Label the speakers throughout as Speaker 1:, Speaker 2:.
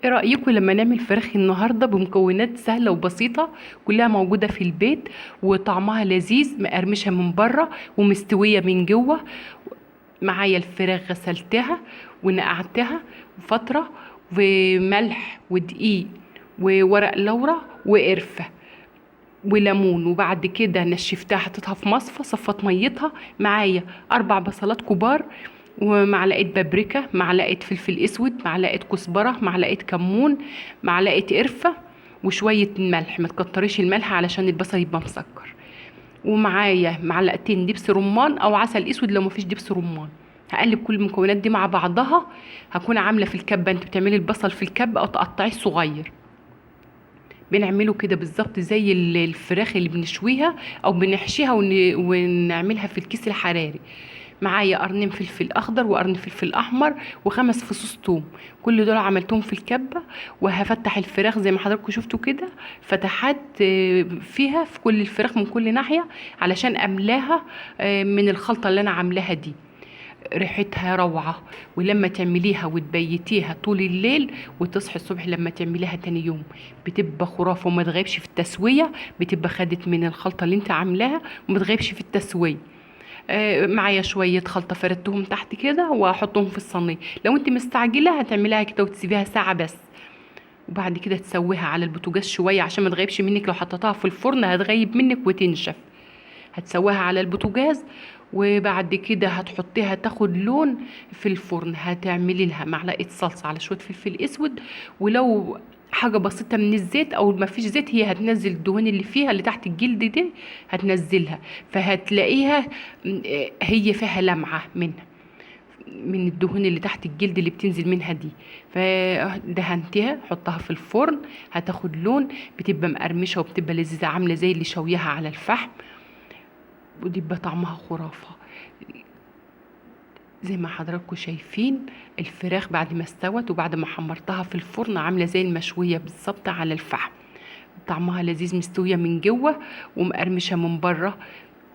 Speaker 1: ايه رأيكم لما نعمل فراخ النهاردة بمكونات سهلة وبسيطة، كلها موجودة في البيت وطعمها لذيذ، مقرمشة من بره ومستوية من جوه. معايا الفراخ غسلتها ونقعتها فترة، وملح ودقيق وورق لورا وقرفة وليمون، وبعد كده نشفتها حطيتها في مصفى صفت ميتها. معايا 4 بصلات كبار، ومعلقه بابريكا، معلقه فلفل اسود، معلقه كزبره، معلقه كمون، معلقه قرفه، وشويه ملح. ما تكتريش الملح علشان البصل يبقى مسكر. ومعايا معلقتين دبس رمان او عسل اسود لو مفيش دبس رمان. هقلب كل المكونات دي مع بعضها. هكون عامله في الكبه، انت بتعملي البصل في الكبه او تقطعيه صغير، بنعمله كده بالظبط زي الفراخ اللي بنشويها او بنحشيها ونعملها في الكيس الحراري. معايا قرنين فلفل اخضر وقرن فلفل احمر و5 فصوص توم. كل دول عملتهم في الكبه. وهفتح الفراخ زي ما حضراتكم شفتوا كده فتحات فيها في كل الفراخ من كل ناحيه علشان املاها من الخلطه اللي انا عاملاها دي. ريحتها روعة، ولما تعمليها وتبيتيها طول الليل وتصحي الصبح لما تعمليها تاني يوم بتبقى خرافة وما تغيبش في التسوية. بتبقى خدت من الخلطة اللي انت عاملاها وما تغيبش في التسوية. معايا شوية خلطة فردتهم تحت كده وهحطهم في الصينية. لو انت مستعجلة هتعمليها كده وتسيبيها ساعة بس، وبعد كده تسويها على البوتاجاز شوية عشان ما تغيبش منك. لو حطيتها في الفرن هتغيب منك وتنشف. هتسويها على البوتاجاز، وبعد كده هتحطيها تاخد لون في الفرن. هتعملي لها معلقه صلصه على شويه فلفل اسود، ولو حاجه بسيطه من الزيت او ما فيش زيت هي هتنزل الدهون اللي فيها اللي تحت الجلد دي، هتنزلها. فهتلاقيها هي فيها لمعه منها من الدهون اللي تحت الجلد اللي بتنزل منها دي. فدهنتها حطها في الفرن هتاخد لون، بتبقى مقرمشه وبتبقى لذيذه عامله زي اللي شويها على الفحم، ودي بقى طعمها خرافة. زي ما حضراتكم شايفين الفراخ بعد ما استوت وبعد ما حمرتها في الفرن عاملة زي المشوية بالظبط على الفحم. طعمها لذيذ، مستوية من جوه ومقرمشة من بره.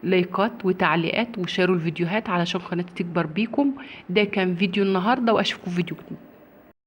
Speaker 1: لايكات وتعليقات وشاروا الفيديوهات علشان قناتي تكبر بيكم. ده كان فيديو النهاردة، واشوفكم في فيديو جديد.